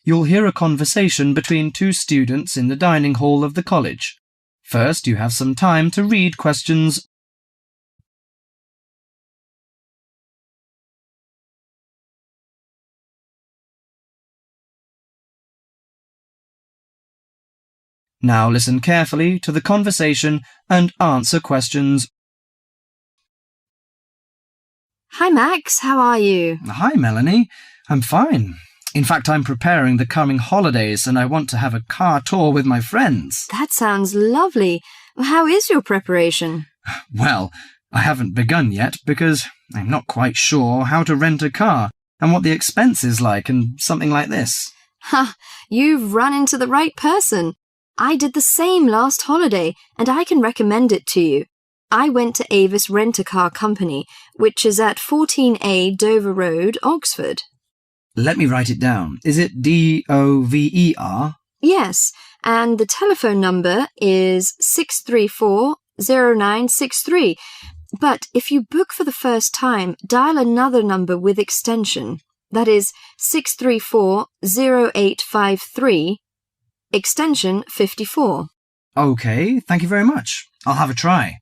you'll hear a conversation between two students in the dining hall of the college. First, you have some time to read questions. Now listen carefully to the conversation and answer questions. Hi, Max. How are you? Hi, Melanie. I'm fine. In fact, I'm preparing the coming holidays and I want to have a car tour with my friends. That sounds lovely. How is your preparation? Well, I haven't begun yet because I'm not quite sure how to rent a car and what the expense is like and something like this. Ha! You've run into the right person. I did the same last holiday and I can recommend it to you. I went to Avis Rent-A-Car Company, which is at 14A Dover Road, Oxford. Let me write it down. Is it DOVER? Yes, and the telephone number is 634-0963. But if you book for the first time, dial another number with extension. That is 634-0853, extension 54. OK, thank you very much. I'll have a try.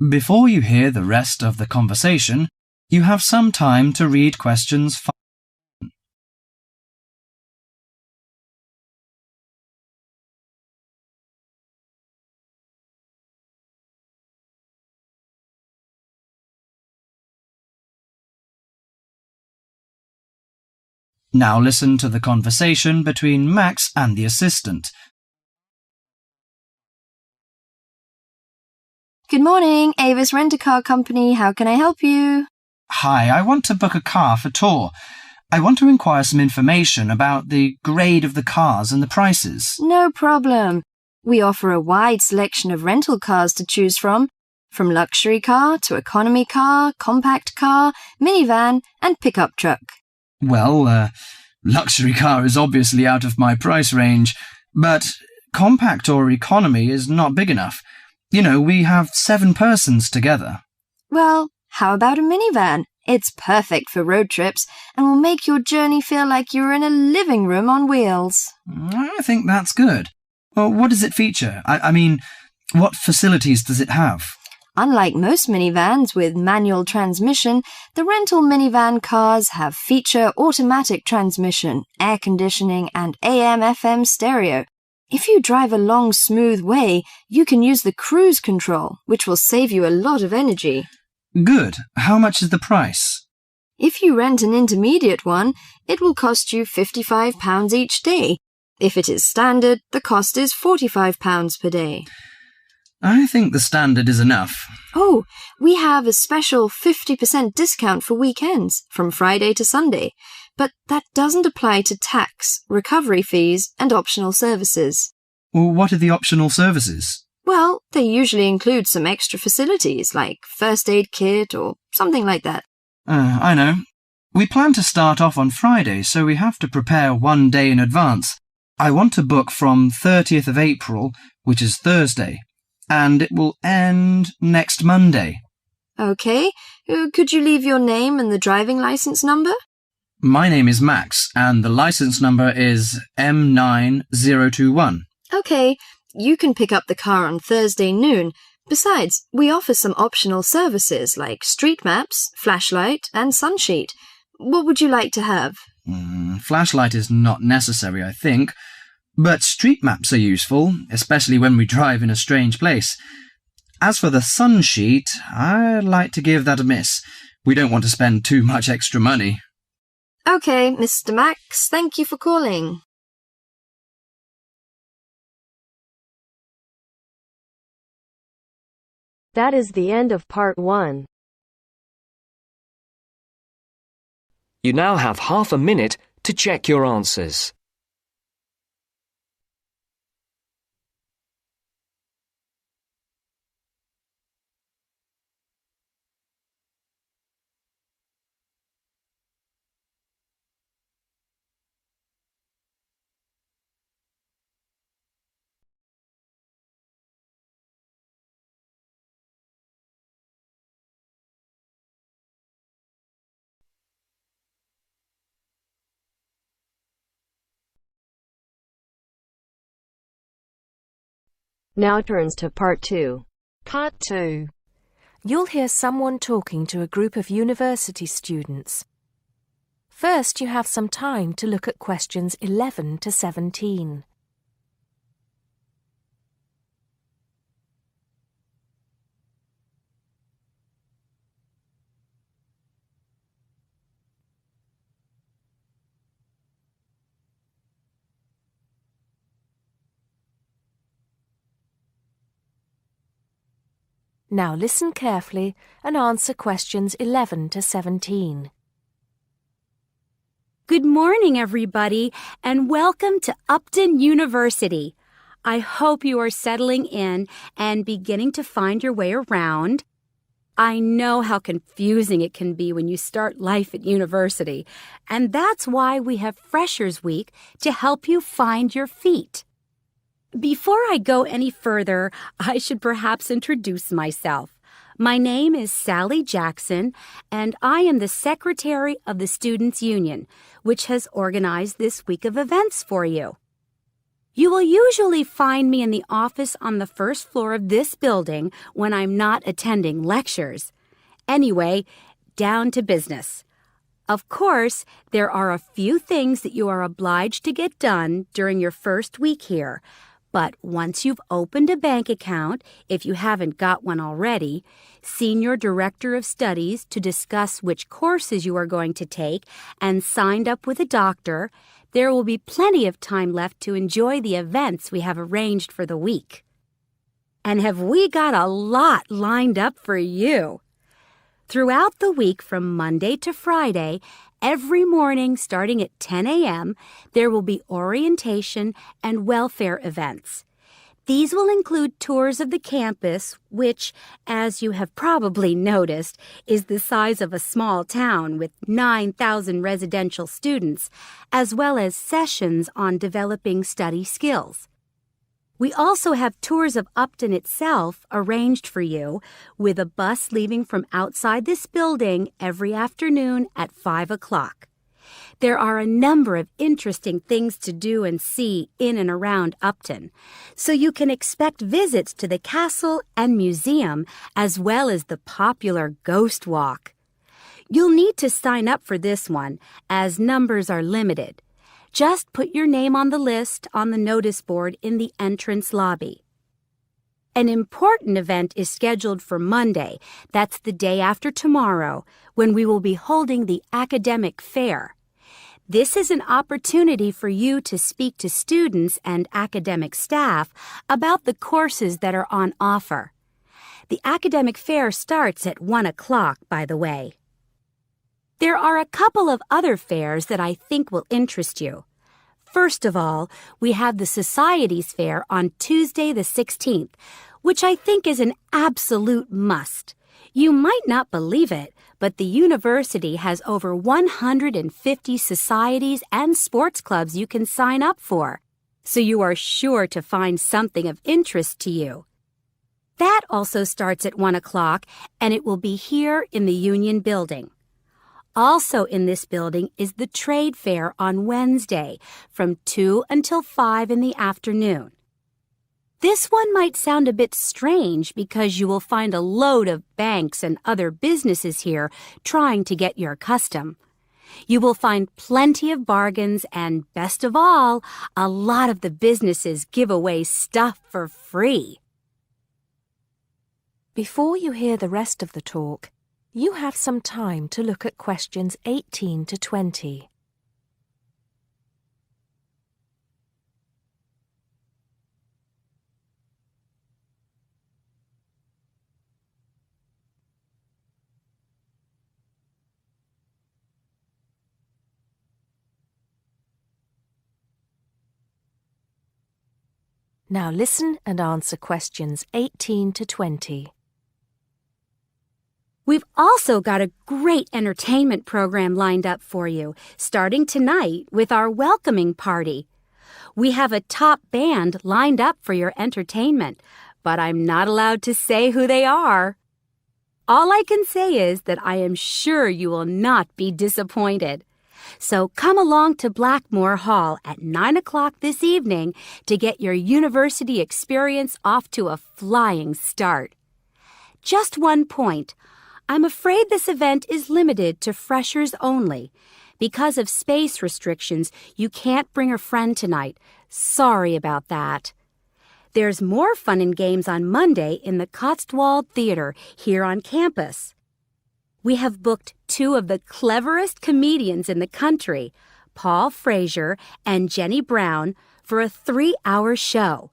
Before you hear the rest of the conversation, you have some time to read questions 5. Now listen to the conversation between Max and the assistant. Good morning, Avis Rent-A-Car Company. How can I help you? Hi, I want to book a car for tour. I want to inquire some information about the grade of the cars and the prices. No problem. We offer a wide selection of rental cars to choose from luxury car to economy car, compact car, minivan, and pickup truck. Well, luxury car is obviously out of my price range, but compact or economy is not big enough. You know, we have 7 persons together. Well, how about a minivan? It's perfect for road trips and will make your journey feel like you're in a living room on wheels. I think that's good. Well, what does it feature? I mean, what facilities does it have? Unlike most minivans with manual transmission, the rental minivan cars have feature automatic transmission, air conditioning, and AM/FM stereo. If you drive a long, smooth way, you can use the cruise control, which will save you a lot of energy. Good. How much is the price? If you rent an intermediate one, it will cost you £55 each day. If it is standard, the cost is £45 per day. I think the standard is enough. Oh, we have a special 50% discount for weekends, from Friday to Sunday. But that doesn't apply to tax, recovery fees, and optional services. Well, what are the optional services? Well, they usually include some extra facilities, like first aid kit or something like that. I know. We plan to start off on Friday, so we have to prepare 1 day in advance. I want to book from 30th of April, which is Thursday, and it will end next Monday. OK. Could you leave your name and the driving license number? My name is Max, and the license number is M9021. OK. You can pick up the car on Thursday noon. Besides, we offer some optional services like street maps, flashlight, and sunsheet. What would you like to have? Flashlight is not necessary, I think. But street maps are useful, especially when we drive in a strange place. As for the sunsheet, I'd like to give that a miss. We don't want to spend too much extra money. OK, Mr. Max, thank you for calling. That is the end of part 1. You now have half a minute to check your answers. Now turns to Part 2. Part 2. You'll hear someone talking to a group of university students. First, you have some time to look at questions 11 to 17. Now listen carefully and answer questions 11 to 17. Good morning, everybody, and welcome to Upton University. I hope you are settling in and beginning to find your way around. I know how confusing it can be when you start life at university, and that's why we have Freshers Week to help you find your feet. Before I go any further, I should perhaps introduce myself. My name is Sally Jackson, and I am the Secretary of the Students' Union, which has organized this week of events for you. You will usually find me in the office on the first floor of this building when I'm not attending lectures. Anyway, down to business. Of course, there are a few things that you are obliged to get done during your first week here. But once you've opened a bank account, if you haven't got one already, seen your director of studies to discuss which courses you are going to take, and signed up with a doctor, there will be plenty of time left to enjoy the events we have arranged for the week. And have we got a lot lined up for you? Throughout the week from Monday to Friday, every morning starting at 10 a.m., there will be orientation and welfare events. These will include tours of the campus, which, as you have probably noticed, is the size of a small town with 9,000 residential students, as well as sessions on developing study skills. We also have tours of Upton itself arranged for you, with a bus leaving from outside this building every afternoon at 5 o'clock. There are a number of interesting things to do and see in and around Upton, so you can expect visits to the castle and museum as well as the popular Ghost Walk. You'll need to sign up for this one, as numbers are limited. Just put your name on the list on the notice board in the entrance lobby. An important event is scheduled for Monday, that's the day after tomorrow, when we will be holding the academic fair. This is an opportunity for you to speak to students and academic staff about the courses that are on offer. The academic fair starts at 1 o'clock, by the way. There are a couple of other fairs that I think will interest you. First of all, we have the Societies Fair on Tuesday the 16th, which I think is an absolute must. You might not believe it, but the university has over 150 societies and sports clubs you can sign up for, so you are sure to find something of interest to you. That also starts at 1 o'clock, and it will be here in the Union Building. Also in this building is the Trade Fair on Wednesday from 2 until 5 in the afternoon. This one might sound a bit strange because you will find a load of banks and other businesses here trying to get your custom. You will find plenty of bargains and, best of all, a lot of the businesses give away stuff for free. Before you hear the rest of the talk, you have some time to look at questions 18 to 20. Now listen and answer questions 18 to 20. We've also got a great entertainment program lined up for you, starting tonight with our welcoming party. We have a top band lined up for your entertainment, but I'm not allowed to say who they are. All I can say is that I am sure you will not be disappointed. So come along to Blackmore Hall at 9 o'clock this evening to get your university experience off to a flying start. Just one point. I'm afraid this event is limited to freshers only. Because of space restrictions, you can't bring a friend tonight. Sorry about that. There's more fun and games on Monday in the Cotswold Theater here on campus. We have booked two of the cleverest comedians in the country, Paul Frazier and Jenny Brown, for a 3-hour show.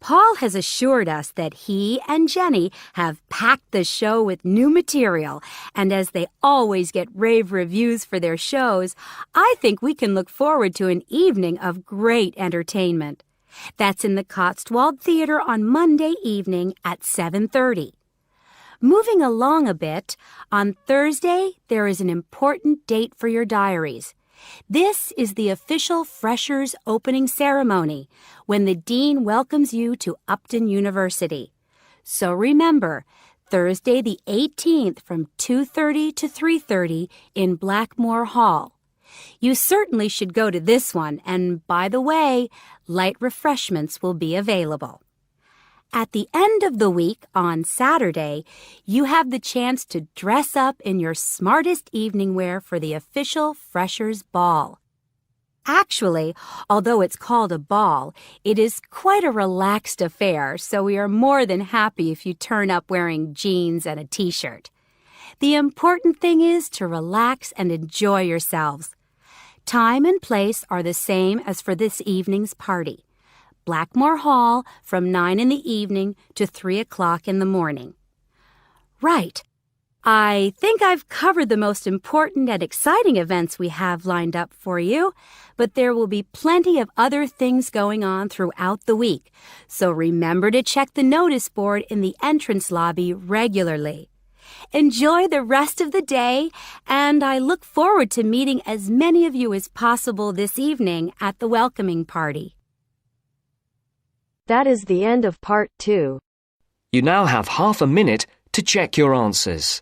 Paul has assured us that he and Jenny have packed the show with new material, and as they always get rave reviews for their shows, I think we can look forward to an evening of great entertainment. That's in the Cotswold Theater on Monday evening at 7:30. Moving along a bit, on Thursday there is an important date for your diaries. This is the official Freshers opening ceremony, when the dean welcomes you to Upton University. So remember, Thursday the 18th from 2:30 to 3:30 in Blackmore Hall. You certainly should go to this one, and by the way, light refreshments will be available. At the end of the week, on Saturday, you have the chance to dress up in your smartest evening wear for the official Freshers' Ball. Actually, although it's called a ball, it is quite a relaxed affair, so we are more than happy if you turn up wearing jeans and a t-shirt. The important thing is to relax and enjoy yourselves. Time and place are the same as for this evening's party. Blackmore Hall from 9 in the evening to 3 o'clock in the morning. Right. I think I've covered the most important and exciting events we have lined up for you, but there will be plenty of other things going on throughout the week, so remember to check the notice board in the entrance lobby regularly. Enjoy the rest of the day, and I look forward to meeting as many of you as possible this evening at the welcoming party. That is the end of part 2. You now have half a minute to check your answers.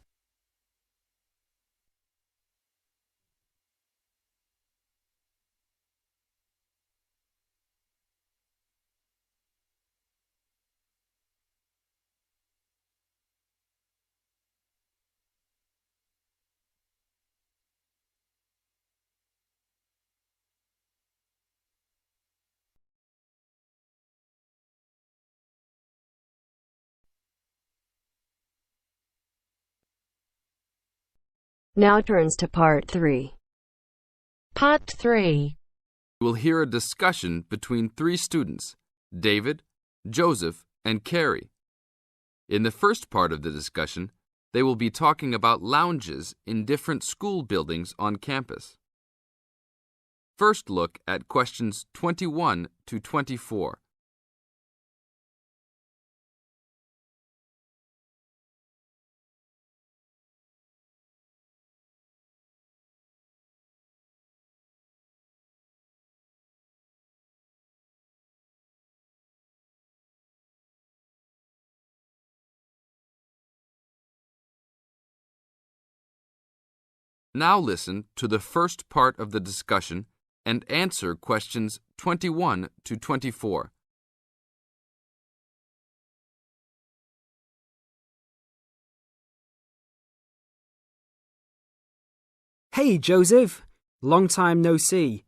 Now turns to part 3. Part 3. You will hear a discussion between 3 students, David, Joseph, and Carrie. In the first part of the discussion, they will be talking about lounges in different school buildings on campus. First, look at questions 21 to 24. Now listen to the first part of the discussion and answer questions 21 to 24. Hey, Joseph. Long time no see.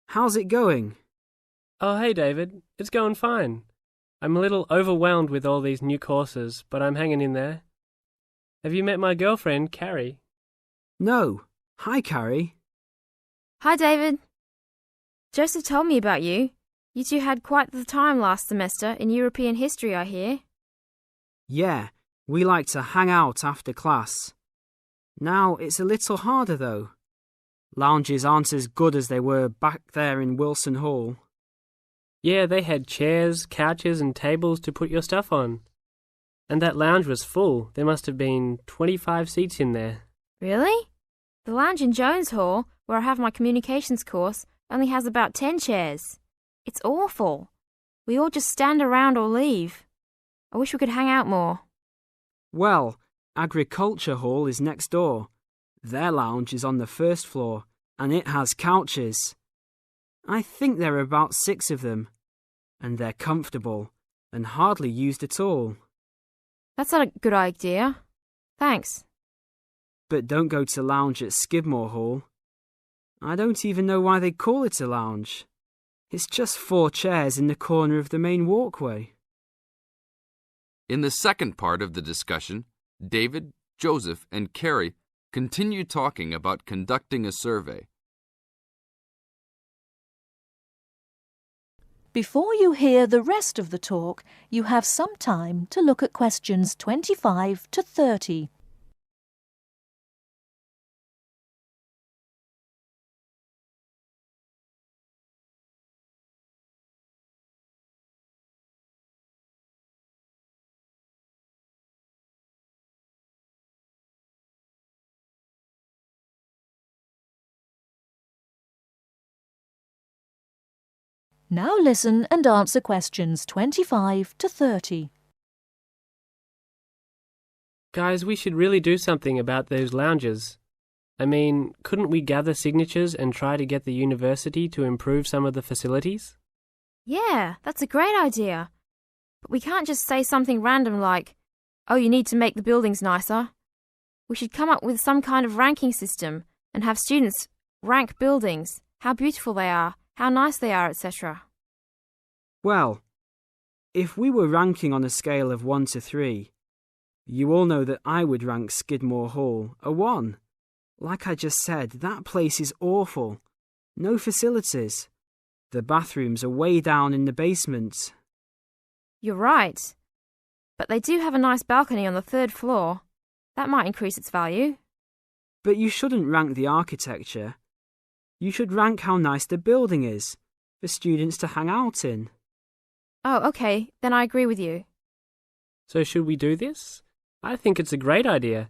How's it going? Oh, hey, David. It's going fine. I'm a little overwhelmed with all these new courses, but I'm hanging in there. Have you met my girlfriend, Carrie? No. Hi, Carrie. Hi, David. Joseph told me about you. You two had quite the time last semester in European history, I hear. Yeah, we like to hang out after class. Now it's a little harder, though. Lounges aren't as good as they were back there in Wilson Hall. Yeah, they had chairs, couches, and tables to put your stuff on. And that lounge was full. There must have been 25 seats in there. Really? The lounge in Jones Hall, where I have my communications course, only has about 10 chairs. It's awful. We all just stand around or leave. I wish we could hang out more. Well, Agriculture Hall is next door. Their lounge is on the first floor, and it has couches. I think there are about 6 of them, and they're comfortable and hardly used at all. That's not a good idea. Thanks. But don't go to lounge at Skidmore Hall. I don't even know why they call it a lounge. It's just 4 chairs in the corner of the main walkway. In the second part of the discussion, David, Joseph, and Carrie continue talking about conducting a survey. Before you hear the rest of the talk, you have some time to look at questions 25 to 30. Now listen and answer questions 25 to 30. Guys, we should really do something about those lounges. I mean, couldn't we gather signatures and try to get the university to improve some of the facilities? Yeah, that's a great idea. But we can't just say something random like, oh, you need to make the buildings nicer. We should come up with some kind of ranking system and have students rank buildings, how beautiful they are, how nice they are, etc. Well, if we were ranking on a scale of 1 to 3, you all know that I would rank Skidmore Hall a 1. Like I just said, that place is awful. No facilities. The bathrooms are way down in the basement. You're right. But they do have a nice balcony on the 3rd floor. That might increase its value. But you shouldn't rank the architecture. You should rank how nice the building is for students to hang out in. Oh, okay, then I agree with you. So should we do this? I think it's a great idea.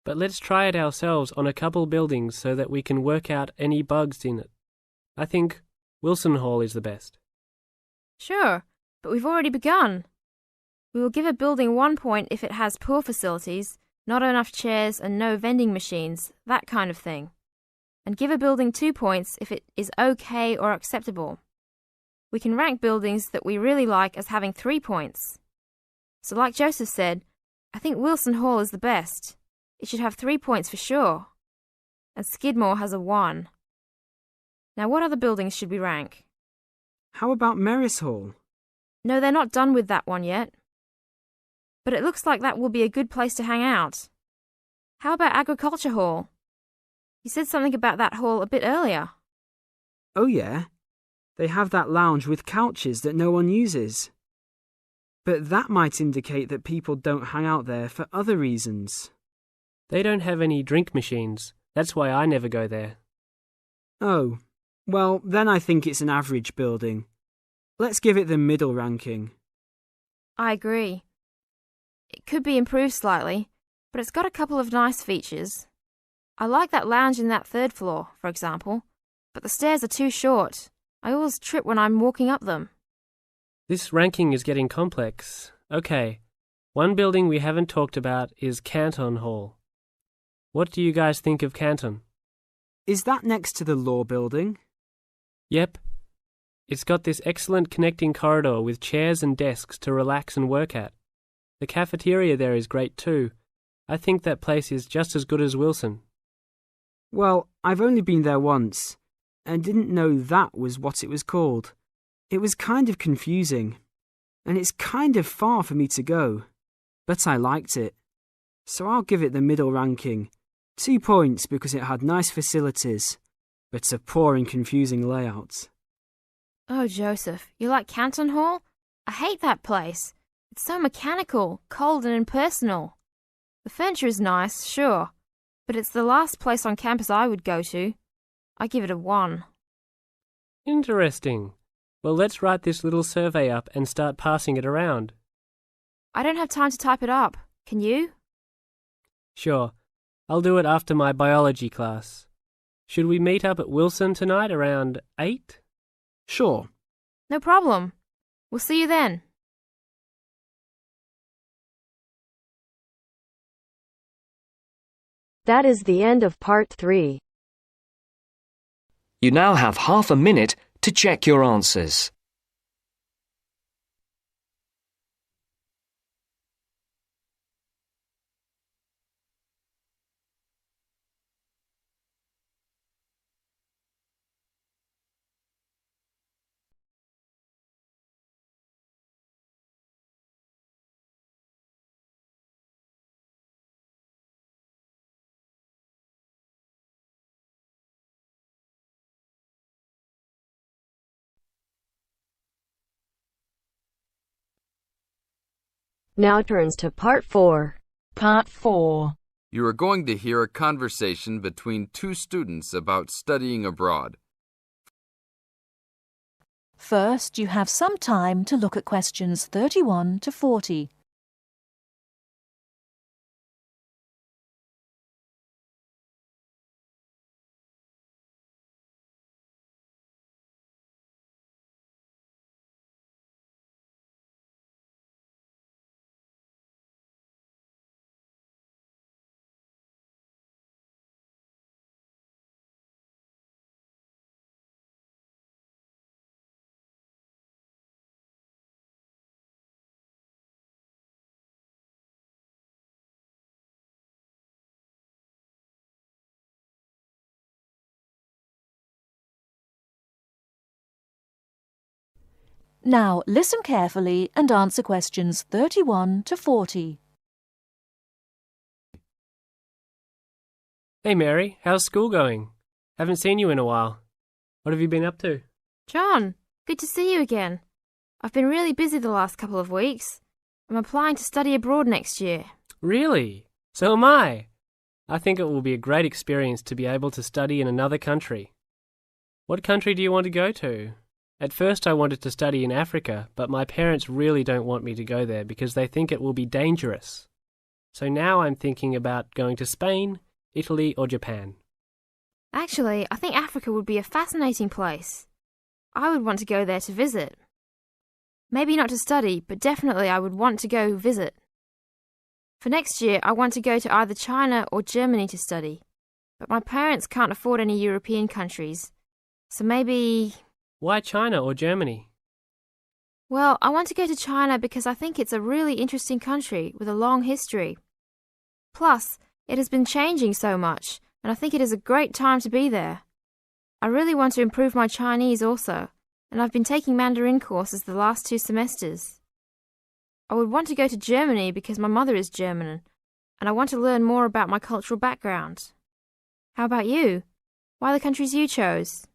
But let's try it ourselves on a couple buildings so that we can work out any bugs in it. I think Wilson Hall is the best. Sure, but we've already begun. We will give a building 1 point if it has poor facilities, not enough chairs and no vending machines, that kind of thing. And give a building 2 points if it is okay or acceptable. We can rank buildings that we really like as having 3 points. So like Joseph said, I think Wilson Hall is the best. It should have 3 points for sure. And Skidmore has a 1. Now what other buildings should we rank? How about Merris Hall? No, they're not done with that one yet. But it looks like that will be a good place to hang out. How about Agriculture Hall? You said something about that hall a bit earlier. Oh yeah, they have that lounge with couches that no one uses. But that might indicate that people don't hang out there for other reasons. They don't have any drink machines. That's why I never go there. Oh, well, then I think it's an average building. Let's give it the middle ranking. I agree. It could be improved slightly, but it's got a couple of nice features. I like that lounge in that 3rd floor, for example, but the stairs are too short. I always trip when I'm walking up them. This ranking is getting complex. Okay, one building we haven't talked about is Canton Hall. What do you guys think of Canton? Is that next to the law building? Yep. It's got this excellent connecting corridor with chairs and desks to relax and work at. The cafeteria there is great too. I think that place is just as good as Wilson. Well, I've only been there once, and didn't know that was what it was called. It was kind of confusing, and it's kind of far for me to go, but I liked it. So I'll give it the middle ranking. 2 points because it had nice facilities, but a poor and confusing layout. Oh, Joseph, you like Canton Hall? I hate that place. It's so mechanical, cold and impersonal. The furniture is nice, sure, but it's the last place on campus I would go to. I give it a 1. Interesting. Well, let's write this little survey up and start passing it around. I don't have time to type it up. Can you? Sure. I'll do it after my biology class. Should we meet up at Wilson tonight around 8? Sure. No problem. We'll see you then. That is the end of part 3. You now have half a minute to check your answers. Now turns to part 4. Part 4. You are going to hear a conversation between two students about studying abroad. First, you have some time to look at questions 31 to 40. Now, listen carefully and answer questions 31 to 40. Hey Mary, how's school going? Haven't seen you in a while. What have you been up to? John, good to see you again. I've been really busy the last couple of weeks. I'm applying to study abroad next year. Really? So am I. I think it will be a great experience to be able to study in another country. What country do you want to go to? At first I wanted to study in Africa, but my parents really don't want me to go there because they think it will be dangerous. So now I'm thinking about going to Spain, Italy or Japan. Actually, I think Africa would be a fascinating place. I would want to go there to visit. Maybe not to study, but definitely I would want to go visit. For next year, I want to go to either China or Germany to study. But my parents can't afford any European countries. So maybe... Why China or Germany? Well, I want to go to China because I think it's a really interesting country with a long history. Plus, it has been changing so much, and I think it is a great time to be there. I really want to improve my Chinese also, and I've been taking Mandarin courses the last 2 semesters. I would want to go to Germany because my mother is German, and I want to learn more about my cultural background. How about you? Why are the countries you chose?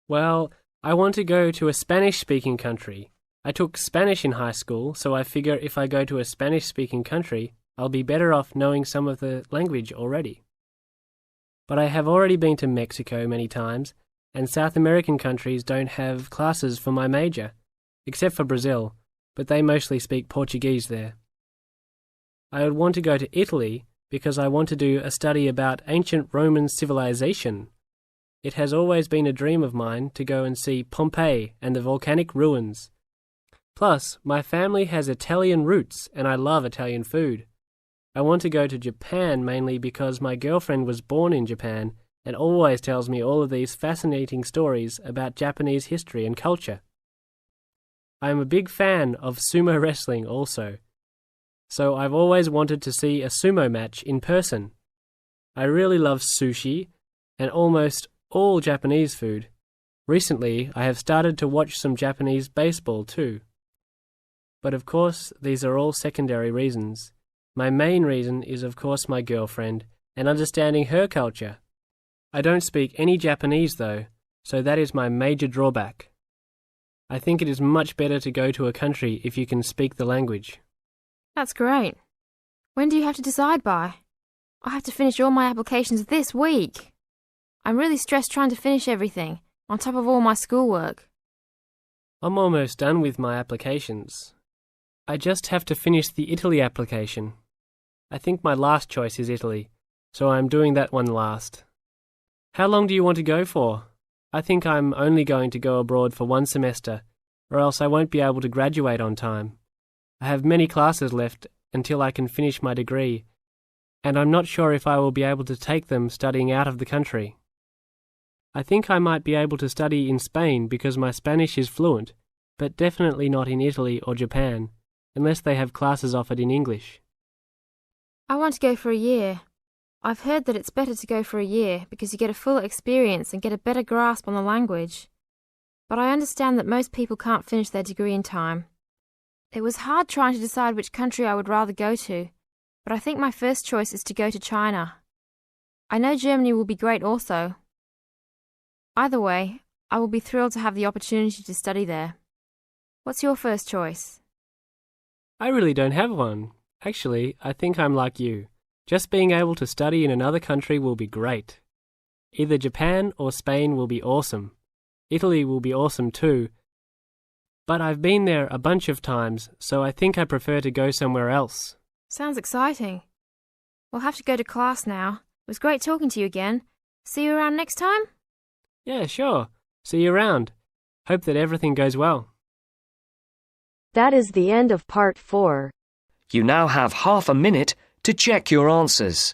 Well, I want to go to a Spanish-speaking country. I took Spanish in high school, so I figure if I go to a Spanish-speaking country, I'll be better off knowing some of the language already. But I have already been to Mexico many times, and South American countries don't have classes for my major, except for Brazil, but they mostly speak Portuguese there. I would want to go to Italy because I want to do a study about ancient Roman civilization. It has always been a dream of mine to go and see Pompeii and the volcanic ruins. Plus, my family has Italian roots and I love Italian food. I want to go to Japan mainly because my girlfriend was born in Japan and always tells me all of these fascinating stories about Japanese history and culture. I am a big fan of sumo wrestling also, so I've always wanted to see a sumo match in person. I really love sushi and almost all Japanese food. Recently, I have started to watch some Japanese baseball too. But of course, these are all secondary reasons. My main reason is of course my girlfriend and understanding her culture. I don't speak any Japanese though, so that is my major drawback. I think it is much better to go to a country if you can speak the language. That's great. When do you have to decide by? I have to finish all my applications this week. I'm really stressed trying to finish everything, on top of all my schoolwork. I'm almost done with my applications. I just have to finish the Italy application. I think my last choice is Italy, so I'm doing that one last. How long do you want to go for? I think I'm only going to go abroad for 1 semester, or else I won't be able to graduate on time. I have many classes left until I can finish my degree, and I'm not sure if I will be able to take them studying out of the country. I think I might be able to study in Spain because my Spanish is fluent, but definitely not in Italy or Japan, unless they have classes offered in English. I want to go for a year. I've heard that it's better to go for a year because you get a fuller experience and get a better grasp on the language. But I understand that most people can't finish their degree in time. It was hard trying to decide which country I would rather go to, but I think my first choice is to go to China. I know Germany will be great also. Either way, I will be thrilled to have the opportunity to study there. What's your first choice? I really don't have one. Actually, I think I'm like you. Just being able to study in another country will be great. Either Japan or Spain will be awesome. Italy will be awesome too. But I've been there a bunch of times, so I think I prefer to go somewhere else. Sounds exciting. We'll have to go to class now. It was great talking to you again. See you around next time? Yeah, sure. See you around. Hope that everything goes well. That is the end of part 4. You now have half a minute to check your answers.